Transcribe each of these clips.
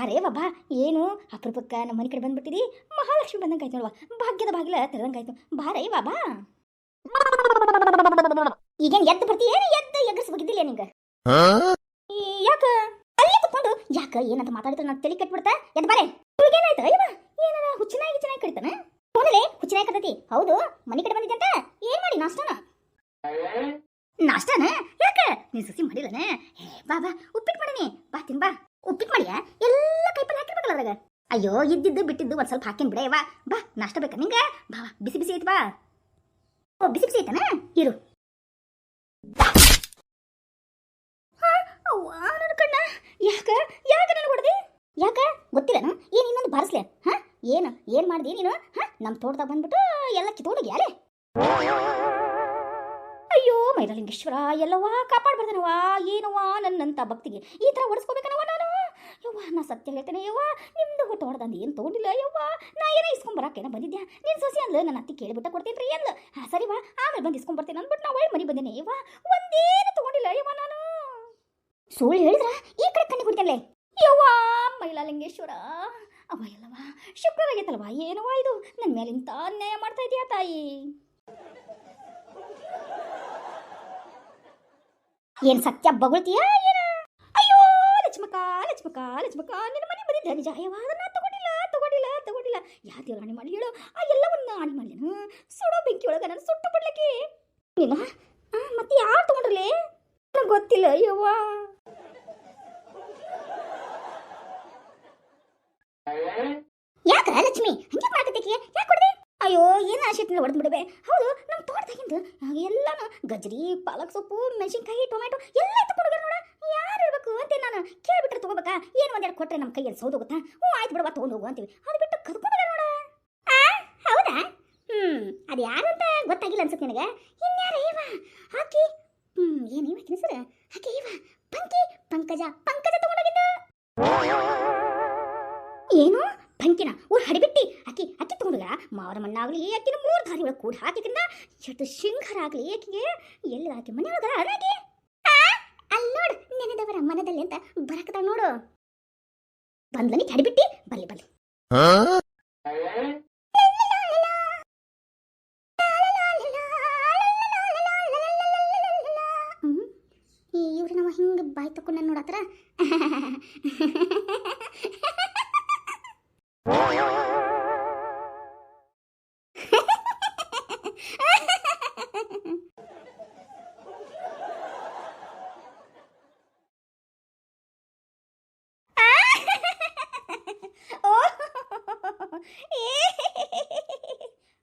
ಬಾರೇವ ಬಾ. ಏನು ಅಪರೂಪಕ್ಕ ನಮ್ಮ ಮನೆ ಕಡೆ ಬಂದ್ಬಿಟ್ಟಿದಿ. ಮಹಾಲಕ್ಷ್ಮಿ ಬಂದಂಗೆ ಆಯ್ತು ನೋಡುವ. ಭಾಗ್ಯದ ಬಾಗಿಲ ತೆರೆದಂಗೆ ಆಯ್ತು. ಬಾರೇವ ಬಾ. ಈಗೇನು ಎದ್ದು ಬರ್ತೀಯ? ಎದ್ದು ಎಗರಿಸ್ಬೇಕಿದ್ದಿಲ್ಲ ನಿಂಗೆ. ಯಾಕ ಅಲ್ಲಿ ಕುತ್ಕೊಂಡು ಯಾಕ ಏನಂತ ಮಾತಾಡಿದ್ರೆ ನಾನು ತಲೆ ಕೆಟ್ಬಿಡ್ತಾ. ಎದ್ದು ಬಾರೆ. ಏನಾಯ್ತು ಅಯ್ಯವ? ಏನಾರ ಹುಚ್ಚನಾಗಿ ಕಡಿತಾನೆ ಫೋನಲ್ಲಿ. ಹುಚ್ಚನಾಗಿ ಕರ್ತೈತಿ. ಹೌದು, ಮನೆ ಕಡೆ ಬಂದಿದ್ದೆ ಅಂತ. ಏನ್ ಮಾಡಿ ನಾಷ್ಟಾನ ಯಾಕ ನೀನ್ ಸಸಿ ಮಾಡಿಲ್ಲನೆ? ಬಾ ಬಾ, ಉಪ್ಪಿಟ್ಟು ಮಾಡೀನಿ. ಬಾ ತಿನ್ ಬಾ. ಉಪ್ಪಿಟ್ಟು ಮಾಡಿಯಾ? ಎಲ್ಲ ಕೈಪಲ್ಲಿ ಹಾಕಿರ್ಬೇಕಲ್ಲ ಅದ್ರಾಗ. ಅಯ್ಯೋ, ಇದ್ದಿದ್ದು ಬಿಟ್ಟಿದ್ದು ಒಂದ್ ಸ್ವಲ್ಪ ಹಾಕಿನ್ ಬಿಡ. ಯವ್ವ ಬಾ, ನಾಷ್ಟ ಬೇಕಾ ನಿಂಗ? ಬಾ ಬಿಸಿ ಬಿಸಿ ಐತಿ ಬಾ. ಓ ಬಿಸಿ ಬಿಸಿ ಐತನ? ಇರು. ಕಣ್ಣ ಯಾಕ ಯಾಕ ನನ್ ಹೊಡೆದಿ? ಯಾಕ ಗೊತ್ತಿಲ್ಲನ? ಏನ್ ಇನ್ನೊಂದು ಬಾರಿಸ್ಲೆ? ಹಾ ಏನ್ ಮಾಡ್ದಿ ನೀನು? ನಮ್ ತೋಟದಾಗ ಬಂದ್ಬಿಟ್ಟು ಎಲ್ಲ ಕಿತ್ಕೊಂಡೋಗಿ ಯಾರೇ? ಅಯ್ಯೋ ಮೈರಲಿಂಗೇಶ್ವರ, ಎಲ್ಲವ್ವ ಕಾಪಾಡ್ಬಾರ್ದನವ್ವ. ಏನವ್ವ ನನ್ನಂತ ಭಕ್ತಿಗೆ ಈ ಥರ ಹೊಡೆಸ್ಕೋಬೇಕನವ್ವ ನಾನು? ಯವ್ವ ನಾ ಸತ್ಯ ಹೇಳ್ತೇನೆ ಯವ್ವ, ನಿಮ್ದು ಹುಟ್ಟು ಹೊಡೆದಂದು ಏನು ತೊಗೊಂಡಿಲ್ಲ ಯವ್ವ. ನಾ ಏನೋ ಇಸ್ಕೊಂಬರಕ್ಕೇನ ಬಂದಿದ್ಯಾ. ನೀನು ಸೊಸಿ ಅಂದ್ಲು, ನನ್ನ ಅತ್ತಿ ಕೇಳಿಬಿಟ್ಟ ಕೊಡ್ತೀನಿ ರೀ ಅಂದ್ಲು. ಸರಿವಾ, ಆಮೇಲೆ ಬಂದು ಇಸ್ಕೊಂಬರ್ತೀನಿ ಅಂದ್ಬಿಟ್ಟು ನಾ ಒಳ್ಳೆ ಮನೆ ಬಂದೇನೆ ಯವ್ವ. ಒಂದೇನು ತೊಗೊಂಡಿಲ್ಲ ಯವ್ವ ನಾನು. ಸುಳ್ಳು ಹೇಳಿದ್ರ ಈ ಕಡೆ ಕಣ್ಣಿ ಕುಡ್ತೇನೆ ಯವ್ವ. ಮೈಲಾಲಿಂಗೇಶ್ವರ ಅವ ಎಲ್ಲವ ಶುಕ್ರವಾರ ಆಗೈತಲ್ವ. ಏನವ್ವ ಇದು ನನ್ನ ಮೇಲೆ ಇಂಥ ಅನ್ಯಾಯ ಮಾಡ್ತಾ ಇದೀಯಾ ತಾಯಿ? ಏನ್ ಸತ್ಯ ಬಗಳ್ತೀಯ ಏನ? ಅಯ್ಯೋ ಲಕ್ಷ್ಮಕ್ಕ ಲಕ್ಷ್ಮಕ್ಕ ಲಕ್ಷ್ಮಕ್ಕ, ನಿನ್ನ ಮನೆ ಬಂದಿದ್ದ ನಿಜ ಯವ್ವ. ನಾ ತಗೊಂಡಿಲ್ಲ. ಯಾವ ದೇವ್ರ ಹಾನಿ ಮಾಡಿ ಹೇಳು? ಆ ಎಲ್ಲವನ್ನ ಹಾನಿ ಮಾಡ್ಲೇನು? ಸುಡೋ ಬೆಂಕಿ ಒಳಗ ನಾನು ಸುಟ್ಟು ಬಿಡ್ಲಿಕ್ಕೆ ನೀನ. ಮತ್ತೆ ಯಾರು ತಗೊಂಡ್ರಲೇ? ನಂಗೆ ಗೊತ್ತಿಲ್ಲ ಯವ್ವ. ಯಾಕ ಲಕ್ಷ್ಮಿ ಹಂಗೆ ಮಾಡಕತ್ತೀಕಿ? ಯಾಕೆ ಕೊಡ್ದೆ? ಅಯ್ಯೋ ಏನು ಆಶೆಟ್ಟಿನ ಹೊಡೆದು ಬಿಡಬೇ. ಹೌದು, ನಮ್ಮ ತೋಟದಾಗಿಂದು ಎಲ್ಲಾನು ಗಜ್ರಿ, ಪಾಲಕ್ ಸೊಪ್ಪು, ಮೆಣಸಿನ್ಕಾಯಿ, ಟೊಮ್ಯಾಟೊ ಎಲ್ಲ ತಗೊಂಡೋಗ್ಯಾರ ನೋಡ. ಯಾರು ಇರ್ಬೇಕು ಅಂತ ನಾನು ಕೇಳ್ಬಿಟ್ರೆ ತಗೋಬೇಕಾ? ಏನು ಒಂದೆರಡು ಕೊಟ್ಟರೆ ನಮ್ಮ ಕೈಯಲ್ಲಿ ಸೌದೋಗುತ್ತಾ? ಆಯ್ತು ಬಿಡವಾ, ತೊಗೊಂಡು ಹೋಗು ಅಂತೀವಿ. ಅದು ಬಿಟ್ಟು ಕದ್ಕೊಂಡೋಗ್ಯಾರ ನೋಡ. ಹೌದಾ? ಅದು ಯಾರು ಅಂತ ಗೊತ್ತಾಗಿಲ್ಲ ಅನ್ಸುತ್ತೆ ನನಗೆ. ಇನ್ಯಾರ ಇವ ಹಾಕಿ? ಏನು ಇವ ಸರ್ ಹಾಕಿ? ಇವ ಪಂಕಜ ತಗೊಂಡೋಗಿದ್ದು. ಏನು ಪಂಕಿನ ಊರು ಹಡಿಬಿಟ್ಟಿ ಅಕ್ಕಿ ತಗೊಂಡೋಗ? ಮಾವರ ಮಣ್ಣಾಗ್ಲಿ ಅಕ್ಕಿನ 3 ದಾರಿ ಒಳಗೆ ಕೂಡ ಹಾಕಿದ್ರಿಂದ ಎಷ್ಟು ಶೃಂಗಾರ ಆಗ್ಲಿ ಅಕ್ಕಿಗೆ. ಎಲ್ಲಿ ಹಾಕಿ ಮನೆ ಒಳಗ ಅರಾಗಿ ಅಲ್ಲಿ ನೋಡು, ನೆನೆದವರ ಮನದಲ್ಲಿ ಅಂತ ಬರಕದ ನೋಡು. ಬಂದ್ಲನಿ ಹಡಿಬಿಟ್ಟಿ. ಬರ್ಲಿ ಇವ್ರು ನಾವು ಹಿಂಗೆ ಬಾಯ್ ತಕೊಂಡ ನೋಡತ್ರ.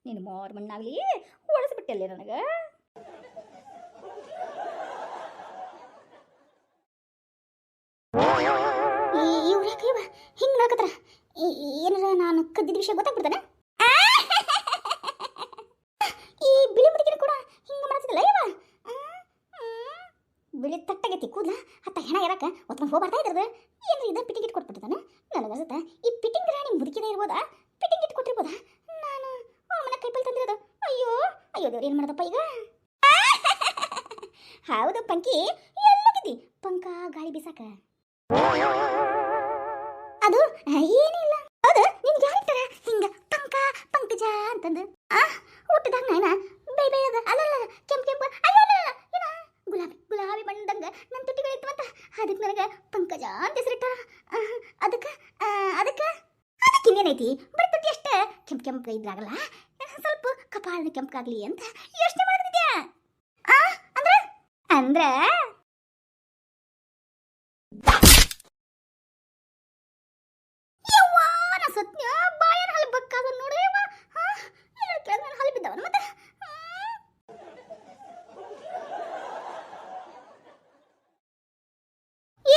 ನೀನು ಮಾರು ಮಣ್ಣಾಗ್ಲಿ ಓಡಿಸ್ಬಿಟ್ಟಲ್ಲೇ ನನಗೆ. ಇವ್ರ್ಯಾಕೆ ಇವ ಹಿಂಗೆ ನೋಡಕತ್ರ? ಏನಾರ ನಾನು ಕದ್ದಿದ್ದ ವಿಷಯ ಗೊತ್ತಾಗ್ಬಿಡ್ತಾನೆ? ಈ ಬಿಳಿ ಮುದುಕಿನ ಕೂಡ ಹಿಂಗೆ ಮಾಡ್ತಿದ್ದಲ್ಲ ಇವ. ಬಿಳಿ ತಟ್ಟಾಗೈತಿ ಕೂದಲ, ಹತ್ತ ಹೆಣ ಇರಕ ಒತ್ಕೊಂಡು ಹೋಗ್ಬರ್ತಾ ಇದ್ರದು. ಏನು ಇದ ಪಿಟಿಂಗ್ ಇಟ್ಟು ಕೊಟ್ಬಿಟ್ಟಿದ್ದಾನೆ ನನಗನ್ಸುತ್ತ. ಈ ಪಿಟಿಂಗ್ ರಾಣಿ ಮುದುಕಿದೇ ಇರ್ಬೋದಾ? ಪಿಟಿಂಗ್ ಇಟ್ಟು ಕೊಟ್ಟಿರ್ಬೋದಾ? ನಾನು ಅವ್ರ ಮನೆ ಕೈಪಲ್ಲಿ ತಂದಿರೋದು. ಅಯ್ಯೋ ದೇವ್ರು ಏನು ಮಾಡೋದಪ್ಪ ಈಗ? ಹೌದು ಪಂಕಿ, ಎಲ್ಲೋಗಿದ್ದಿ? ಪಂಕ ಗಾಳಿ ಬೀಸಾಕ? ಅದು ಏನಿಲ್ಲ. ಹೌದು, ನಿನ್ಗೆ ಯಾರ ಹಿಂಗ ಪಂಕಜ ಅಂತಂದು ಹುಟ್ಟಿದಾಗ ನಾಯನ ಬೇಯದ ಅಲ್ಲ ಕೆಂಪು ಅಯ್ಯೋ ಏನ ಗುಲಾಬಿ ಬಣ್ಣದಂಗ ನನ್ನ ತುಟಿಗಳಿತ್ತು ಅಂತ ಅದಕ್ಕೆ ನನಗೆ ಪಂಕಜ ಅಂತ ಹೆಸರಿಟ್ಟ. ಅದಕ್ಕೆ ಇನ್ನೇನೈತಿ? ಬರೀ ತುಟಿ ಅಷ್ಟೇ ಕೆಂಪು ಇದ್ರಾಗಲ್ಲ, ಸ್ವಲ್ಪ ಕಪಾಳನ ಕೆಂಪಗಾಗ್ಲಿ ಅಂತ ಯೋಚನೆ ಮಾಡ್ತಿದ್ಯಾ? ಅಂದ್ರೆ ಸತ್ಯ ಬಾಯನ ಹಲ್ ಬಕ್ಕಾದ ನೋಡ್ರಿ. ಎಲ್ಲ ಕೆಳಗೆ ಹಲ್ ಬಿದ್ದವನ ಮತ್ತೆ.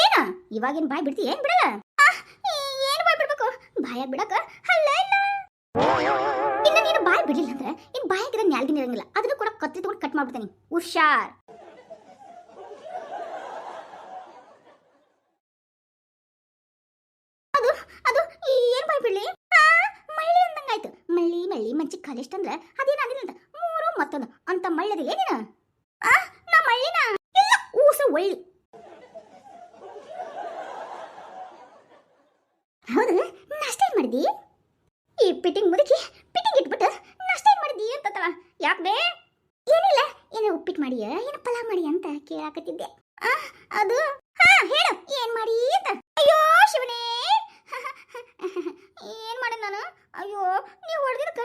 ಏನ ಇವಾಗೇನು ಬಾಯ್ ಬಿಡ್ತಿ? ಏನ್ ಬಿಡಲ್ಲ? ಏನು ಬಾಯ್ ಬಿಡ್ಬೇಕು? ಬಾಯಾಗ ಬಿಡಕ ಹಲ್ಲ ಇಲ್ಲ. ಇನ್ನ ನೀನು ಬಾಯ್ ಬಿಡ್ಲಿಲ್ಲ ಅಂದ್ರೆ ಇನ್ ಬಾಯಾಗಿರೋ ನ್ಯಾಲ್ದಿನ ಇರಂಗಿಲ್ಲ. ಅದನ್ನು ಕೂಡ ಕತ್ತಿ ತಗೊಂಡು ಕಟ್ ಮಾಡ್ಬಿಡ್ತಾನೆ. ಹುಷಾರ್. ಅದು ಏನ್ ಬಾಯ್ ಬಿಡ್ಲಿ? ಮಳ್ಳಿ ಅಂದಂಗಾಯ್ತು. ಮಳ್ಳಿ ಮಂಚಿ ಕಾಲಿಷ್ಟಂದ್ರೆ ಅದೇನಾಗಿಲ್ಲ. 3 ಮತ್ತೊಂದು ಅಂತ ಮಳ್ಳದಿಲ್ಲ ನೀನು. ನಾ ಮಳ್ಳಿನ ಇಲ್ಲ ಊಸ ಒಳ್ಳಿ. ಹೌದು, ನಾಷ್ಟ ಏನ್ ಮಾಡಿದಿ? ಈ ಪಿಟಿಂಗ್ ಮುದುಕಿ ಪಿಟಿಂಗ್ ಇಟ್ಬಿಟ್ಟು ನಾಷ್ಟ ಏನ್ ಮಾಡಿದಿ ಅಂತಲ್ಲ. ಯಾಕೆ? ಏನಿಲ್ಲ, ಏನೋ ಉಪ್ಪಿಟ್ಟು ಮಾಡಿಯ, ಏನೋ ಪಲಾವ್ ಮಾಡಿ ಅಂತ ಕೇಳಾಕತ್ತಿದ್ದೆ. ಅದು ಹೇಳು, ಏನ್ ಮಾಡಿ ಅಂತ. ಅಯ್ಯೋ ಶಿವನೇ, ಏನ್ ಮಾಡಿ ನಾನು? ಅಯ್ಯೋ, ನೀವು ಹೊಡೆದಿದ್ದಕ್ಕ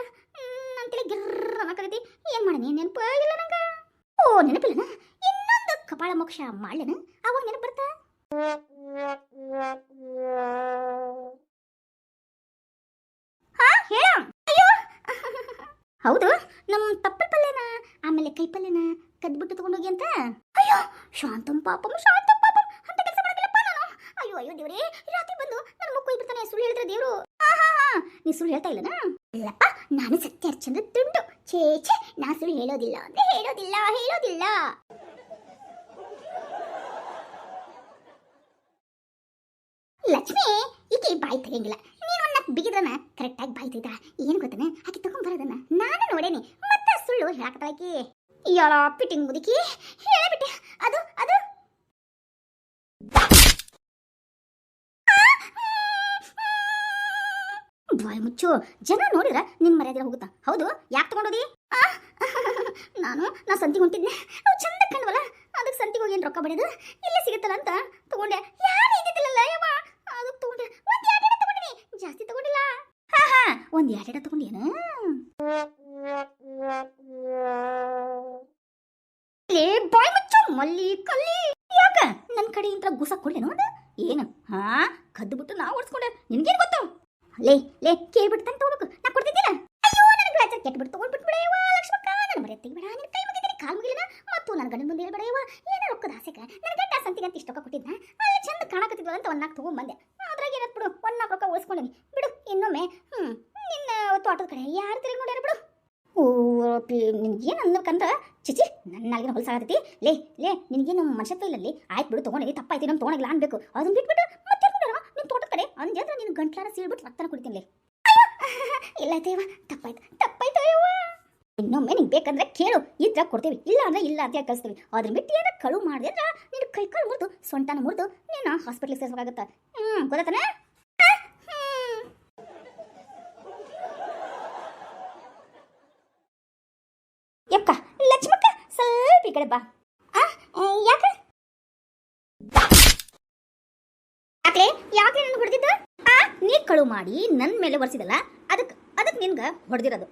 ನನ್ನ ತಲೆ ಗಿರ್ರ ಅನ್ನಕತ್ತಿ. ಏನ್ ಮಾಡಿ ನೆನಪು ಇಲ್ಲ ನಂಗ. ಓ, ನೆನಪಿಲ್ಲನ? ಇನ್ನೊಂದು ಕಪಾಳ ಮೋಕ್ಷ ಮಾಡ್ಲೇನ, ಅವಾಗ ನೆನಪು ಬರ್ತಾ. ಹೇಳ. ಅಯ್ಯೋ, ಹೌದು, ನಮ್ಮ ತಪ್ಪಲ್ ಪಲ್ಯನ ಆಮೇಲೆ ಕೈ ಪಲ್ಯನ ಕದ್ಬಿಟ್ಟು ತಗೊಂಡೋಗಿ ಅಂತ. ಅಯ್ಯೋ ಶಾಂತಂ ಪಾಪಂ ಶಾಂತಂ ಪಾಪಂ ಅಂತ ಕೆಲಸ ಮಾಡಿಲ್ಲಪ್ಪ ನಾನು. ಅಯ್ಯೋ ಅಯ್ಯೋ ದೇವ್ರೇ, ರಾತ್ರಿ ಬಂದು ನನ್ನ ಮುಕ್ಕು ಇರ್ತಾನೆ. ಸುಳ್ಳು ಹೇಳಿದ್ರೆ ದೇವ್ರು. ನೀ ಸುಳ್ಳು ಹೇಳ್ತಾ ಇಲ್ಲನಾ? ಇಲ್ಲಪ್ಪ, ನಾನು ಸತ್ಯ ಹರ್ಚಂದ್ರ ತುಂಡು. ಛೇ ಛೇ, ನಾ ಸುಳ್ಳು ಹೇಳೋದಿಲ್ಲ ಅಂದ್ರೆ ಹೇಳೋದಿಲ್ಲ. ಲಕ್ಷ್ಮಿ, ಈಕೆ ಬಾಯಿ ತೆಗಿಯಂಗಿಲ್ಲ. ನೀನು ನನ್ನ ಬಿಗಿದ್ರನ ಕರೆಕ್ಟಾಗಿ ಬಾಯಿ ತೆಗಿದ. ಏನು ಗೊತ್ತನ, ಆಕೆ ತಗೊಂಡ್ಬರೋದನ್ನ ನಾನು ನೋಡೇನಿ. ಮತ್ತೆ ಸುಳ್ಳು ಹೇಳಾಕತ್ತಾಕಿ. ಯಾರ ಪಿಟಿಂಗ್ ಮುದುಕಿ ಹೇಳಬಿಟ್ಟೆ. ಅದು ಬಾಯ್ ಮುಚ್ಚು. ಜನ ನೋಡಿದ್ರ ನಿನ್ ಮರ್ಯಾದೆ ಹೋಗುತ್ತಾ? ಹೌದು, ಯಾಕೆ ತಗೊಂಡೋದಿ? ನಾ ಸಂತಿಗೆ ಹೊಂಟಿದ್ನೆ. ಅವು ಚಂದ ಕಂಡ್ವಲ್ಲ, ಅದಕ್ಕೆ ಸಂತಿಗೆ ಹೋಗಿ ಏನು ರೊಕ್ಕ ಬಡಿಯೋದು ಇಲ್ಲೇ ಸಿಗುತ್ತಲ್ಲ ಅಂತ ತಗೊಂಡೆ. ಯಾರು ಇದ್ದಿದ್ದಿಲ್ಲಲ್ಲ ಯವ್ವ, ಅದಕ್ಕೆ ತಗೊಂಡೆ. ಒಂದು 2 ತಗೊಂಡಿನಿ, ಜಾಸ್ತಿ ತಗೊಂಡಿಲ್ಲ. ಒಂದು 2 ತಗೊಂಡೇನು? ಬಾಯ್ ಮುಚ್ಚು ಮಲ್ಲಿ ಕಲ್ಲಿ. ಯಾಕ ನನ್ನ ಕಡೆ ಇಂತ ಗುಸ ಕೊಡ್ಲೇನು? ಅದು ಏನು? ಕದ್ದು ಬಿಟ್ಟು ನಾ ಓಡಿಸ್ಕೊಂಡೆ. ನಿನ್ಗೇನು ಗೊತ್ತು? ಲೇ ಕೇಳ್ಬಿಟ್ಟು ತಂದು ತಗೋಬೇಕು. ನಾ ಕೊಡ್ತಿದ್ದೀನ? ಅಯ್ಯೋ, ನನಗೆ ಬ್ಯಾಚರ್ ಕೆಟ್ಬಿಟ್ಟು ತಗೊಂಡ್ಬಿಟ್ಬಿಡ ಯವ್ವ. ಲಕ್ಷ್ಮಕ್ಕ, ನನ್ನ ಮರ್ಯಾದೆ ತೆಗಿಬೇಡ. ನಿನ್ನ ಕೈ ಮುಗಿತೀನಿ, ಕಾಲು ಮುಗಿಲಿನ. ಮತ್ತು ನನ್ನ ಗಂಡನ ಮುಂದೆ ಹೇಳ್ಬೇಡ ಯವ್ವ. ಏನೋ ರೊಕ್ಕದ ಆಸೆಕ ನನ್ನ ಗಂಡ ಸಂತಿಗೆ ಅಂತ ಇಷ್ಟು ರೊಕ್ಕ ಕೊಟ್ಟಿದ್ನ. ಅಲ್ಲಿ ಚಂದ ಕಾಣಕತ್ತಿದ್ವಲ್ಲ ಅಂತ 1 ತಗೊಂಡ್ಬಂದೆ. ಅದ್ರಾಗ ಏನತ್ ಬಿಡು, 1 ರೊಕ್ಕ ಉಳಿಸ್ಕೊಂಡೇನಿ ಬಿಡು. ಇನ್ನೊಮ್ಮೆ ನಿನ್ನ ತೋಟದ ಕಡೆ ಯಾರು ತಿರುಗಿ ನೋಡ್ಯಾರ ಬಿಡು. ಓ ನಿನ್ಗೇನು ಅನ್ಬೇಕಂದ್ರೆ ಚಿಚಿ ನನ್ನ ನಾಲ್ಗಿನ ಹೊಲಸಾಗತ್ತೈತಿ. ಲೇ ನಿನಗೇನು ಮನುಷ್ಯತ್ವ ಇಲ್ಲಲ್ಲಿ. ಆಯ್ತು ಬಿಡು, ತಗೊಂಡಿದ್ದಿ ತಪ್ಪಾಯ್ತು, ನಮ್ಮ ತೊಗೊಂಡಿಲ್ಲ ಅನ್ಬೇಕು. ಅದನ್ನ ಬಿಟ್ಬಿಟ್ಟು ಮತ್ತೆ ನಿನ್ನ ತೋಟದ ಕಡೆ ಅಂಜಾದ್ರೆ ನೀನು ಗಂಟ್ಲಾರ ಸೀಳ್ಬಿಟ್ಟು ರಕ್ತನ ಕುಡಿತೀನಿ. ಇಲ್ಲ ಆಯ್ತಯ್ಯವ, ತಪ್ಪಾಯ್ತು ಅಯ್ಯವ್ವ. ಇನ್ನೊಮ್ಮೆ ನಿಂಗೆ ಬೇಕಂದ್ರೆ ಕೇಳು, ಇದ್ರ ಕೊಡ್ತೀವಿ, ಇಲ್ಲ ಅಂದ್ರೆ ಇಲ್ಲ ಅಂತ ಕಳಿಸ್ತೀವಿ. ಅದ್ರ ಬಿಟ್ಟು ಏನಾರ ಕಳು ಮಾಡಿದೆ ಅಂದ್ರೆ ನೀನು ಕೈ ಕಾಲು ಮುರಿದು ಸೊಂಟನ ಮುರಿದು ನೀನು ಹಾಸ್ಪಿಟ್ಲಿಗೆ ಸೇರಿಸಬೇಕಾಗತ್ತ. ಗೊತ್ತಾನೆ? ಯಕ್ಕ ಲಕ್ಷ್ಮಕ್ಕ, ಸ್ವಲ್ಪ ಈ ಕಡೆ ಬಾ. ಯಾಕೆ ಯಾಕೆ ನನ್ನ ಹೊಡೆದಿದ್ದ? ನೀ ಕಳು ಮಾಡಿ ನನ್ನ ಮೇಲೆ ಒರೆಸಿದಲ್ಲ, ಅದಕ್ಕೆ ನಿನ್ಗೆ ಹೊಡೆದಿರೋದು.